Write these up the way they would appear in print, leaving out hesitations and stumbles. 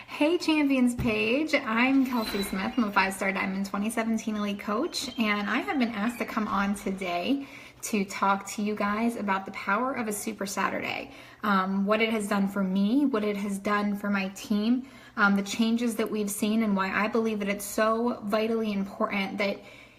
Hey Champions page, I'm Kelsey Smith. I'm a 5-star Diamond 2017 Elite Coach, and I have been asked to come on today to talk to you guys about the power of a Super Saturday, what it has done for me, what it has done for my team, the changes that we've seen, and why I believe that it's so vitally important that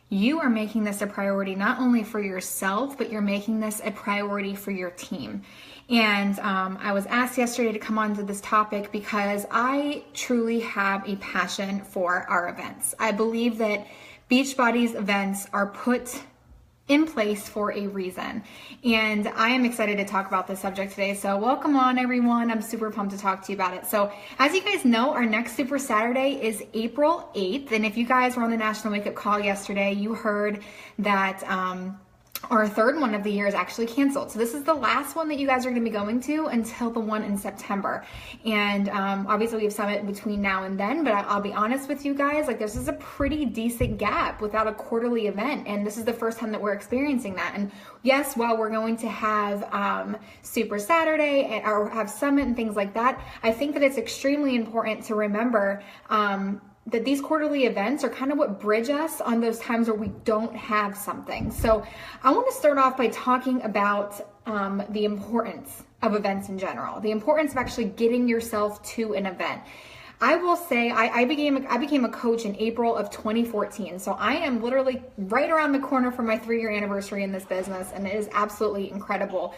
you are making this a priority not only for yourself, but you're making this a priority for your team. And I was asked yesterday to come on to this topic because I truly have a passion for our events. I believe that Beachbody's events are put in place for a reason. And I am excited to talk about this subject today. So welcome on everyone. I'm super pumped to talk to you about it. So as you guys know, our next Super Saturday is April 8th. And if you guys were on the National Wake Up Call yesterday, you heard that our third one of the year is actually canceled. So this is the last one that you guys are going to be going to until the one in September. And obviously we have Summit between now and then, but I'll be honest with you guys, like this is a pretty decent gap without a quarterly event. And this is the first time that we're experiencing that. And yes, while we're going to have Super Saturday or have Summit and things like that, I think that it's extremely important to remember that these quarterly events are kind of what bridge us on those times where we don't have something. So I want to start off by talking about the importance of events in general, the importance of actually getting yourself to an event. I will say I became a coach in April of 2014. So I am literally right around the corner from my 3-year anniversary in this business. And it is absolutely incredible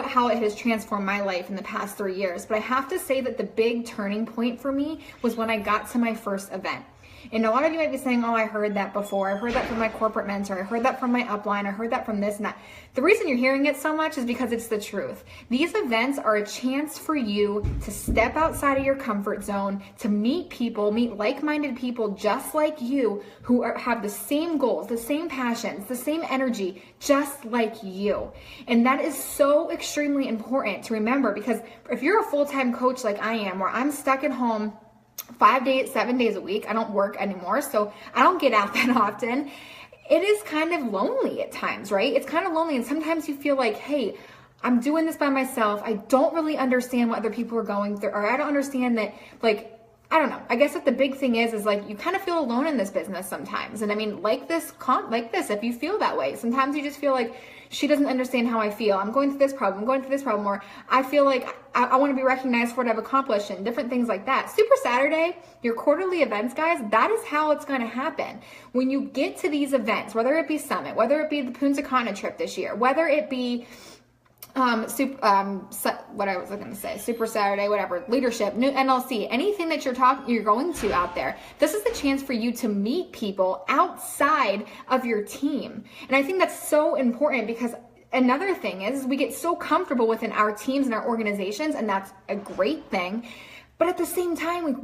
how it has transformed my life in the past 3 years. But I have to say that the big turning point for me was when I got to my first event. And a lot of you might be saying, oh, I heard that before. I heard that from my corporate mentor. I heard that from my upline. I heard that from this and that. The reason you're hearing it so much is because it's the truth. These events are a chance for you to step outside of your comfort zone, to meet people, meet like-minded people just like you who have the same goals, the same passions, the same energy, just like you. And that is so extremely important to remember, because if you're a full-time coach like I am, where I'm stuck at home 5 days, 7 days a week. I don't work anymore, so I don't get out that often. It is kind of lonely at times, right? It's kind of lonely, and sometimes you feel like, hey, I'm doing this by myself. I don't really understand what other people are going through, or I don't understand that, like, I don't know. I guess that the big thing is like you kind of feel alone in this business sometimes. And I mean, like this, if you feel that way, sometimes you just feel like she doesn't understand how I feel. I'm going through this problem. I'm going through this problem. Or I feel like I want to be recognized for what I've accomplished and different things like that. Super Saturday, your quarterly events, guys, that is how it's going to happen. When you get to these events, whether it be Summit, whether it be the Punta Cana trip this year, whether it be Super Saturday, whatever, leadership, new NLC, anything that you're going to out there. This is the chance for you to meet people outside of your team. And I think that's so important, because another thing is we get so comfortable within our teams and our organizations, and that's a great thing. But at the same time,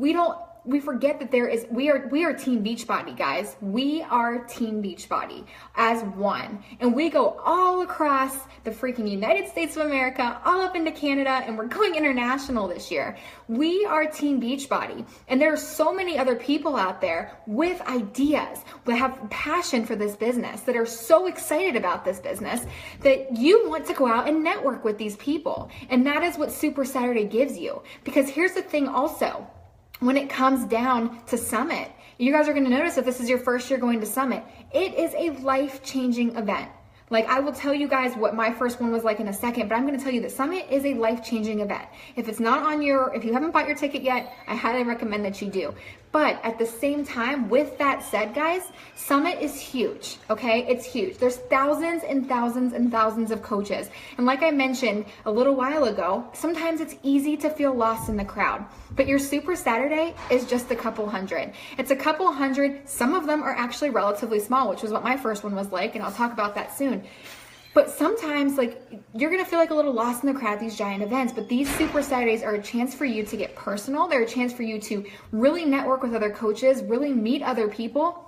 we forget that we are Team Beachbody, guys. We are Team Beachbody as one. And we go all across the freaking United States of America, all up into Canada, and we're going international this year. We are Team Beachbody. And there are so many other people out there with ideas, that have passion for this business, that are so excited about this business, that you want to go out and network with these people. And that is what Super Saturday gives you. Because here's the thing also. When it comes down to Summit, you guys are going to notice if this is your first year going to Summit, it is a life-changing event. Like, I will tell you guys what my first one was like in a second, but I'm going to tell you that Summit is a life-changing event. If it's not on if you haven't bought your ticket yet, I highly recommend that you do. But at the same time, with that said, guys, Summit is huge, okay? It's huge. There's thousands and thousands and thousands of coaches. And like I mentioned a little while ago, sometimes it's easy to feel lost in the crowd. But your Super Saturday is just a couple hundred. It's a couple hundred. Some of them are actually relatively small, which was what my first one was like, and I'll talk about that soon. But sometimes, like, you're going to feel like a little lost in the crowd at these giant events, but these Super Saturdays are a chance for you to get personal. They're a chance for you to really network with other coaches, really meet other people,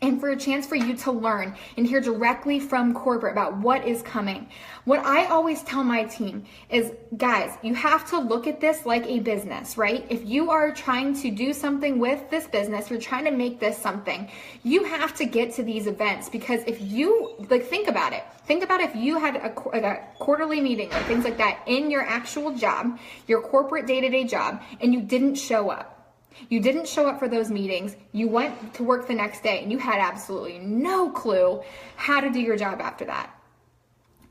and for a chance for you to learn and hear directly from corporate about what is coming. What I always tell my team is, guys, you have to look at this like a business, right? If you are trying to do something with this business, you're trying to make this something, you have to get to these events, because if you, like, think about it. Think about if you had a quarterly meeting or things like that in your actual job, your corporate day-to-day job, and you didn't show up. You didn't show up for those meetings. You went to work the next day and you had absolutely no clue how to do your job after that.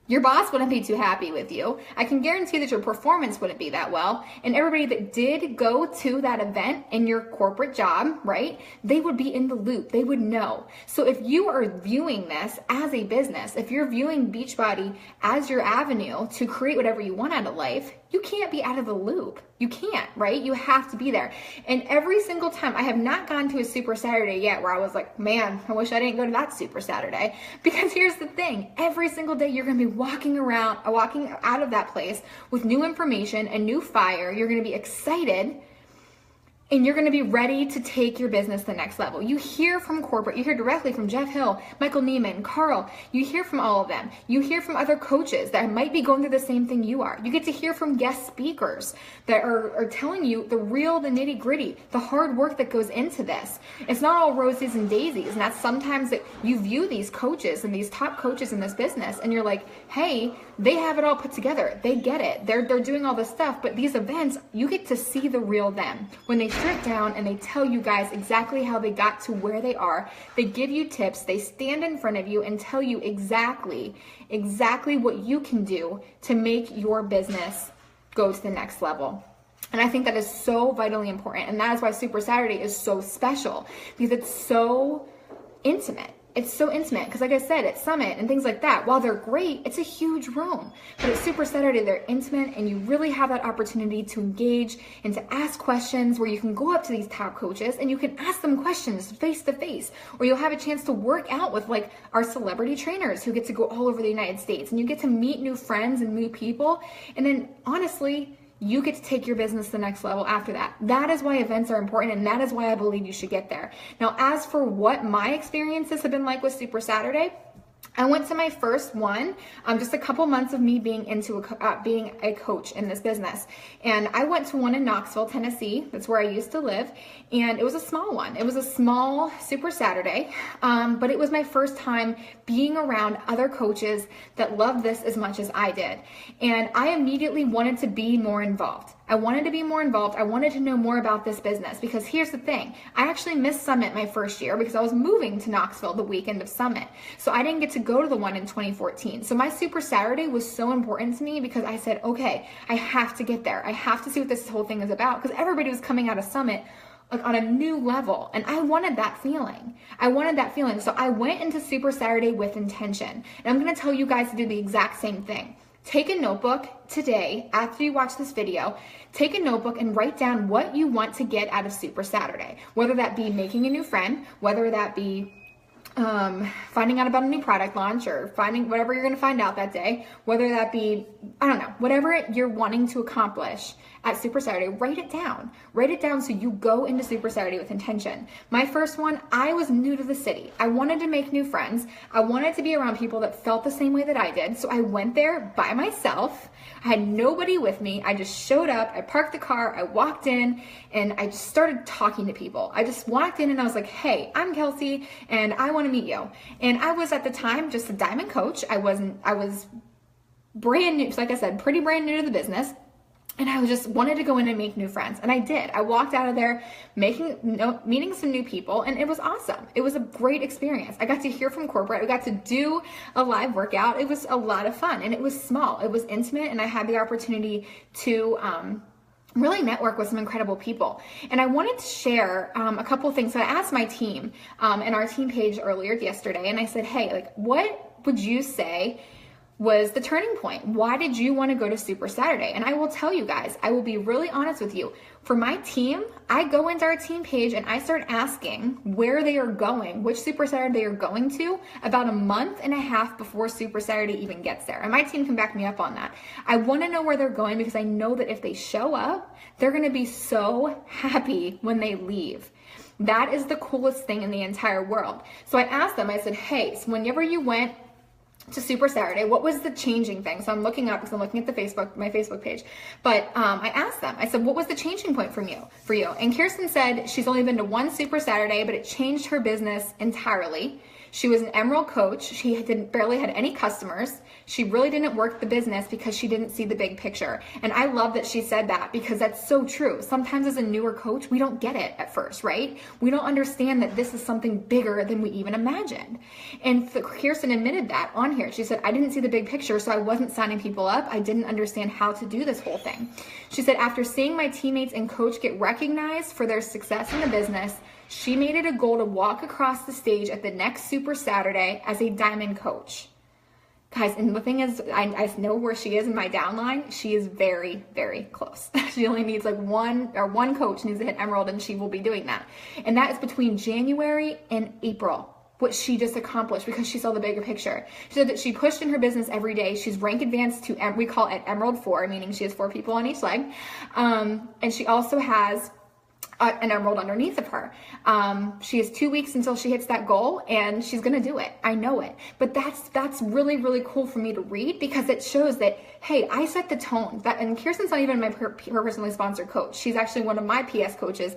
Your boss wouldn't be too happy with you. I can guarantee that your performance wouldn't be that well. And everybody that did go to that event in your corporate job, right, they would be in the loop. They would know. So if you are viewing this as a business, if you're viewing Beachbody as your avenue to create whatever you want out of life, you can't be out of the loop. You can't, right? You have to be there. And every single time, I have not gone to a Super Saturday yet where I was like, man, I wish I didn't go to that Super Saturday. Because here's the thing, every single day you're gonna be walking out of that place with new information and new fire. You're gonna be excited and you're gonna be ready to take your business to the next level. You hear from corporate, you hear directly from Jeff Hill, Michael Neiman, Carl, you hear from all of them. You hear from other coaches that might be going through the same thing you are. You get to hear from guest speakers that are telling you the nitty gritty, the hard work that goes into this. It's not all roses and daisies, and that's sometimes that you view these coaches and these top coaches in this business and you're like, hey, they have it all put together. They get it. They're doing all this stuff, but these events, you get to see the real them. When they strip down and they tell you guys exactly how they got to where they are, they give you tips, they stand in front of you and tell you exactly what you can do to make your business go to the next level. And I think that is so vitally important. And that is why Super Saturday is so special, because it's so intimate. It's so intimate because, like I said, at Summit and things like that, while they're great, it's a huge room. But at Super Saturday, they're intimate and you really have that opportunity to engage and to ask questions where you can go up to these top coaches and you can ask them questions face to face, or you'll have a chance to work out with like our celebrity trainers who get to go all over the United States, and you get to meet new friends and new people. And then honestly, you get to take your business to the next level after that. That is why events are important, and that is why I believe you should get there. Now, as for what my experiences have been like with Super Saturday, I went to my first one, just a couple months of me being being a coach in this business. And I went to one in Knoxville, Tennessee. That's where I used to live. And it was a small one. It was a small Super Saturday, but it was my first time being around other coaches that loved this as much as I did. And I immediately wanted to be more involved. I wanted to be more involved. I wanted to know more about this business, because here's the thing. I actually missed Summit my first year because I was moving to Knoxville the weekend of Summit. So I didn't get to go to the one in 2014. So my Super Saturday was so important to me because I said, okay, I have to get there. I have to see what this whole thing is about, because everybody was coming out of Summit like on a new level. And I wanted that feeling. So I went into Super Saturday with intention. And I'm going to tell you guys to do the exact same thing. Take a notebook today, after you watch this video, take a notebook and write down what you want to get out of Super Saturday. Whether that be making a new friend, whether that be finding out about a new product launch, or finding whatever you're going to find out that day, whether that be, I don't know, whatever you're wanting to accomplish at Super Saturday, write it down. Write it down so you go into Super Saturday with intention. My first one, I was new to the city. I wanted to make new friends. I wanted to be around people that felt the same way that I did. So I went there by myself. I had nobody with me. I just showed up. I parked the car. I walked in and I just started talking to people. I just walked in and I was like, hey, I'm Kelsey and I want to meet you. And I was at the time just a diamond coach. I was brand new. So like I said, pretty brand new to the business. And I just wanted to go in and make new friends. And I did. I walked out of there meeting some new people, and it was awesome. It was a great experience. I got to hear from corporate. I got to do a live workout. It was a lot of fun, and it was small. It was intimate, and I had the opportunity to really network with some incredible people. And I wanted to share a couple of things. So I asked my team in our team page earlier yesterday, and I said, hey, like, what would you say was the turning point? Why did you want to go to Super Saturday? And I will tell you guys, I will be really honest with you. For my team, I go into our team page and I start asking where they are going, which Super Saturday they are going to, about a month and a half before Super Saturday even gets there. And my team can back me up on that. I want to know where they're going because I know that if they show up, they're going to be so happy when they leave. That is the coolest thing in the entire world. So I asked them, I said, hey, so whenever you went to Super Saturday, what was the changing thing? So I'm looking up because I'm looking at my Facebook page. But I asked them, I said, what was the changing point for you? And Kirsten said she's only been to one Super Saturday, but it changed her business entirely. She was an Emerald coach. She barely had any customers. She really didn't work the business because she didn't see the big picture. And I love that she said that, because that's so true. Sometimes as a newer coach, we don't get it at first, right? We don't understand that this is something bigger than we even imagined. And Kirsten admitted that on here. She said, I didn't see the big picture, so I wasn't signing people up. I didn't understand how to do this whole thing. She said, after seeing my teammates and coach get recognized for their success in the business, she made it a goal to walk across the stage at the next Super Saturday as a diamond coach. Guys, and the thing is, I know where she is in my downline. She is very, very close. She only needs like one coach needs to hit Emerald, and she will be doing that. And that is between January and April, what she just accomplished, because she saw the bigger picture. She said that she pushed in her business every day. She's rank advanced to, we call it Emerald 4, meaning she has 4 people on each leg. And she also has an Emerald underneath of her. She has 2 weeks until she hits that goal, and she's gonna do it. I know it. But that's really, really cool for me to read, because it shows that, hey, I set the tone. And Kirsten's not even my personally sponsored coach. She's actually one of my PS coaches.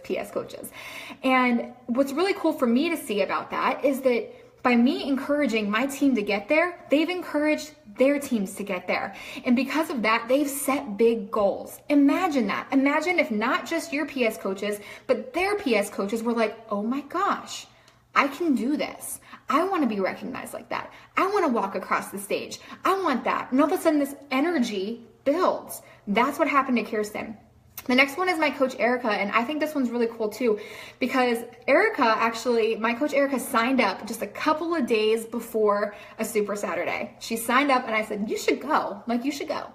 And what's really cool for me to see about that is that by me encouraging my team to get there, they've encouraged their teams to get there. And because of that, they've set big goals. Imagine that. Imagine if not just your PS coaches, but their PS coaches were like, oh my gosh, I can do this. I want to be recognized like that. I want to walk across the stage. I want that. And all of a sudden this energy builds. That's what happened to Kirsten. The next one is my coach, Erica, and I think this one's really cool too, because my coach Erica signed up just a couple of days before a Super Saturday. She signed up, and I said, you should go. You should go.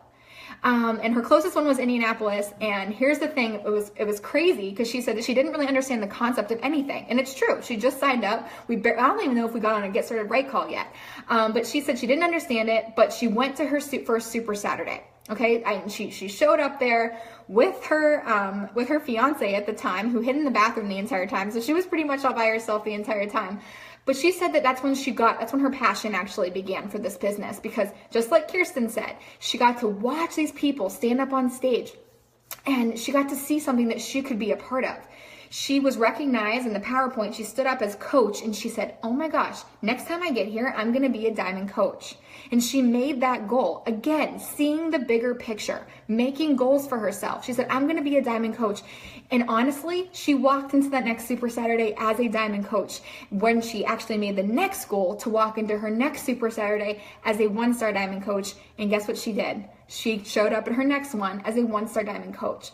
And her closest one was Indianapolis, and here's the thing, it was crazy, because she said that she didn't really understand the concept of anything, and it's true. She just signed up. I don't even know if we got on a Get Started Right call yet, but she said she didn't understand it, but she went to her first Super Saturday. Okay, she showed up there with her fiance at the time, who hid in the bathroom the entire time. So she was pretty much all by herself the entire time. But she said that that's when her passion actually began for this business, because just like Kirsten said, she got to watch these people stand up on stage, and she got to see something that she could be a part of. She was recognized in the PowerPoint. She stood up as coach, and she said, oh my gosh, next time I get here, I'm going to be a diamond coach. And she made that goal. Again, seeing the bigger picture, making goals for herself. She said, I'm going to be a diamond coach. And honestly, she walked into that next Super Saturday as a diamond coach, when she actually made the next goal to walk into her next Super Saturday as a 1-star diamond coach. And guess what she did? She showed up at her next one as a 1-star diamond coach.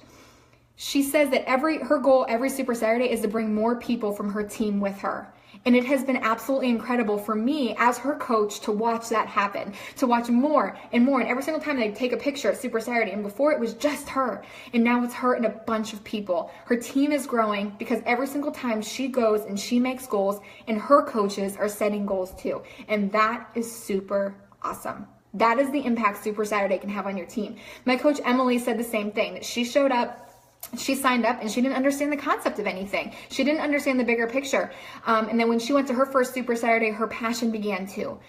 She says that her goal every Super Saturday is to bring more people from her team with her. And it has been absolutely incredible for me as her coach to watch that happen, to watch more and more. And every single time they take a picture at Super Saturday, and before it was just her, and now it's her and a bunch of people. Her team is growing because every single time she goes and she makes goals, and her coaches are setting goals too. And that is super awesome. That is the impact Super Saturday can have on your team. My coach Emily said the same thing, that she showed up, she signed up, and she didn't understand the concept of anything. She didn't understand the bigger picture. And then when she went to her first Super Saturday, her passion began to.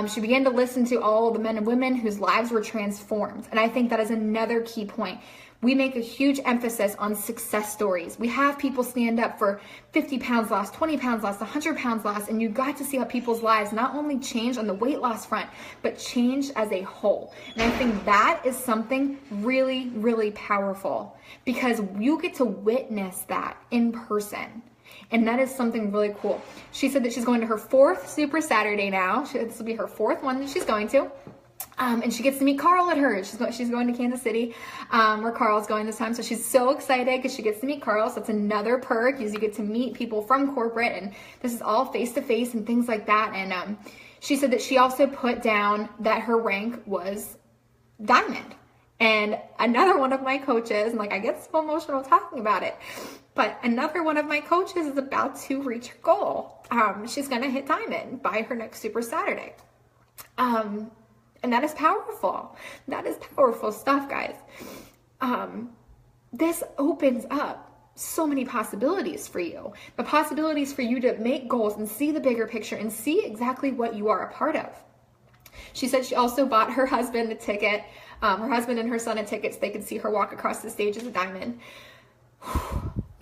She began to listen to all of the men and women whose lives were transformed. And I think that is another key point. We make a huge emphasis on success stories. We have people stand up for 50 pounds lost, 20 pounds lost, 100 pounds lost, and you got to see how people's lives not only change on the weight loss front, but change as a whole. And I think that is something really, really powerful, because you get to witness that in person. And that is something really cool. She said that she's going to her 4th Super Saturday now. This will be her 4th one that she's going to. And she gets to meet Carl at hers. She's going to Kansas City, where Carl's going this time. So she's so excited because she gets to meet Carl. So it's another perk, is you get to meet people from corporate, and this is all face-to-face and things like that. And she said that she also put down that her rank was diamond. And another one of my coaches, and I get so emotional talking about it, but another one of my coaches is about to reach her goal. She's going to hit diamond by her next Super Saturday. And that is powerful. That is powerful stuff, guys. This opens up so many possibilities for you. The possibilities for you to make goals and see the bigger picture and see exactly what you are a part of. She said she also bought her husband a ticket, her husband and her son a ticket, so they could see her walk across the stage as a diamond.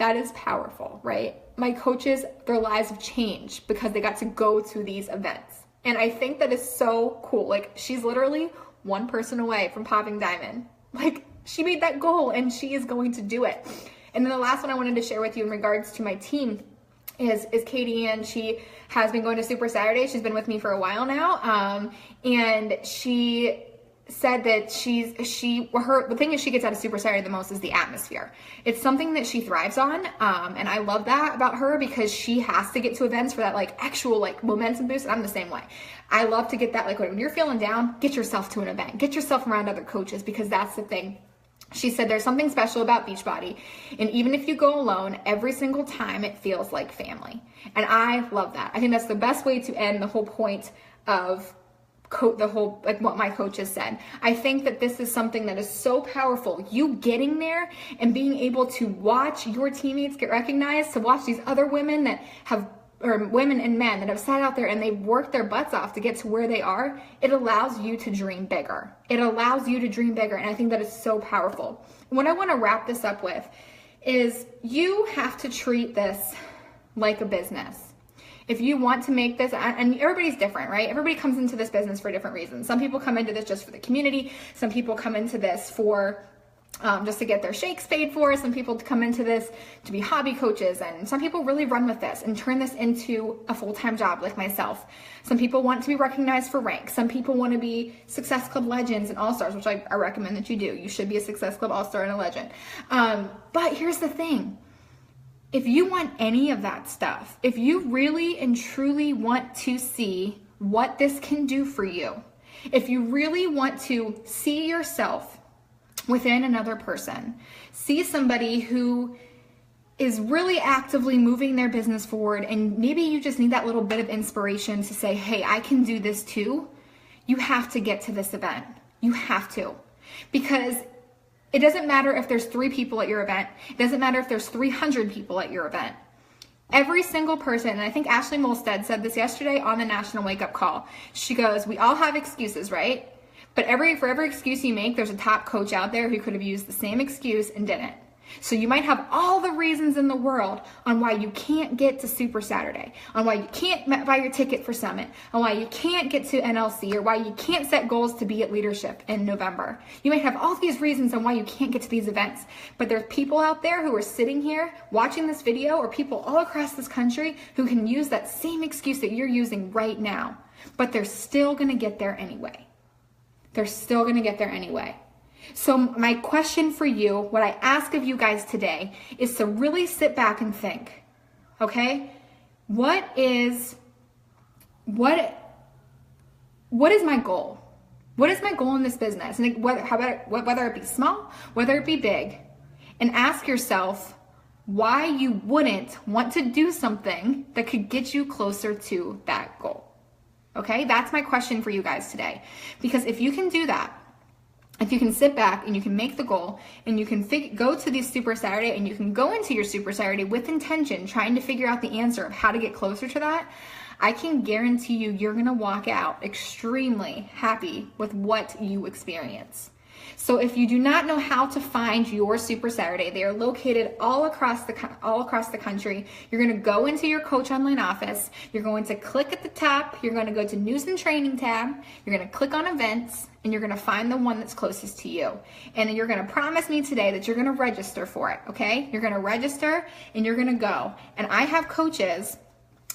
That is powerful, right? My coaches, their lives have changed because they got to go to these events. And I think that is so cool. Like, she's literally one person away from popping diamond. Like, she made that goal and she is going to do it. And then the last one I wanted to share with you in regards to my team is Katie, and she has been going to Super Saturday. She's been with me for a while now. And she said that the thing is she gets out of Super Saturday the most is the atmosphere. It's something that she thrives on. And I love that about her because she has to get to events for that like actual like momentum boost. And I'm the same way. I love to get that, like when you're feeling down, get yourself to an event, get yourself around other coaches, because that's the thing. She said there's something special about Beachbody, and even if you go alone, every single time it feels like family. And I love that. I think that's the best way to end the whole point of like what my coach has said. I think that this is something that is so powerful. You getting there and being able to watch your teammates get recognized, to watch these other women that have, or women and men that have sat out there and they've worked their butts off to get to where they are, it allows you to dream bigger. It allows you to dream bigger, and I think that is so powerful. And what I want to wrap this up with is you have to treat this like a business. If you want to make this, and everybody's different, right? Everybody comes into this business for different reasons. Some people come into this just for the community. Some people come into this for just to get their shakes paid for. Some people come into this to be hobby coaches, and some people really run with this and turn this into a full-time job like myself. Some people want to be recognized for rank. Some people want to be Success Club legends and all-stars, which I recommend that you do. You should be a Success Club all-star and a legend. But here's the thing. If you want any of that stuff, if you really and truly want to see what this can do for you, if you really want to see yourself within another person, see somebody who is really actively moving their business forward, and maybe you just need that little bit of inspiration to say, hey, I can do this too, you have to get to this event. You have to. Because it doesn't matter if there's 3 people at your event. It doesn't matter if there's 300 people at your event. Every single person, and I think Ashley Molstead said this yesterday on the National Wake Up Call. She goes, we all have excuses, right? But for every excuse you make, there's a top coach out there who could have used the same excuse and didn't. So you might have all the reasons in the world on why you can't get to Super Saturday, on why you can't buy your ticket for Summit, on why you can't get to NLC, or why you can't set goals to be at leadership in November. You might have all these reasons on why you can't get to these events, but there's people out there who are sitting here watching this video, or people all across this country who can use that same excuse that you're using right now, but they're still going to get there anyway. They're still going to get there anyway. So my question for you, what I ask of you guys today, is to really sit back and think, okay? What is my goal? What is my goal in this business? And whether it be small, whether it be big, and ask yourself why you wouldn't want to do something that could get you closer to that goal. Okay? That's my question for you guys today. Because if you can do that, if you can sit back and you can make the goal, and you can go to this Super Saturday, and you can go into your Super Saturday with intention, trying to figure out the answer of how to get closer to that, I can guarantee you're going to walk out extremely happy with what you experience. So if you do not know how to find your Super Saturday, they are located all across the country. You're going to go into your coach online office. You're going to click at the top. You're going to go to News and Training tab. You're going to click on Events, and you're going to find the one that's closest to you. And you're going to promise me today that you're going to register for it, okay? You're going to register, and you're going to go. And I have coaches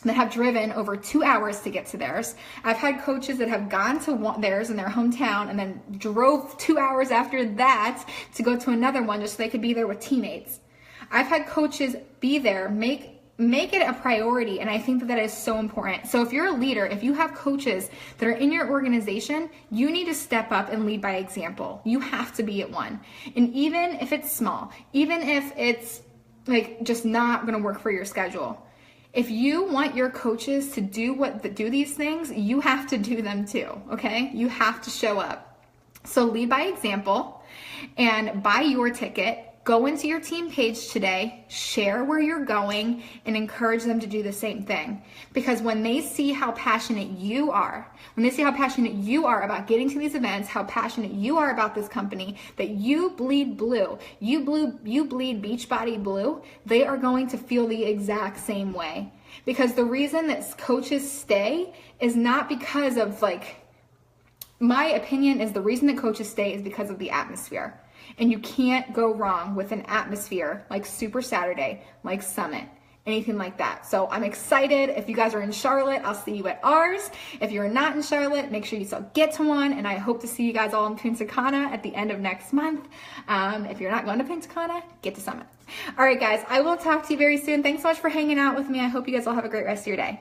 that have driven over 2 hours to get to theirs. I've had coaches that have gone to theirs in their hometown and then drove 2 hours after that to go to another one just so they could be there with teammates. I've had coaches be there, make it a priority, and I think that is so important. So if you're a leader, if you have coaches that are in your organization, you need to step up and lead by example. You have to be at one. And even if it's small, even if it's like just not gonna work for your schedule, if you want your coaches to do these things, you have to do them too, okay? You have to show up. So lead by example and buy your ticket go into your team page today, share where you're going, and encourage them to do the same thing. Because when they see how passionate you are, about getting to these events, how passionate you are about this company, that you bleed blue, you bleed Beachbody blue, they are going to feel the exact same way. Because the reason that coaches stay is not because of my opinion is the reason that coaches stay is because of the atmosphere. And you can't go wrong with an atmosphere like Super Saturday, like Summit, anything like that. So I'm excited. If you guys are in Charlotte, I'll see you at ours. If you're not in Charlotte, make sure you still get to one. And I hope to see you guys all in Punta Cana at the end of next month. If you're not going to Punta Cana, get to Summit. All right, guys, I will talk to you very soon. Thanks so much for hanging out with me. I hope you guys all have a great rest of your day.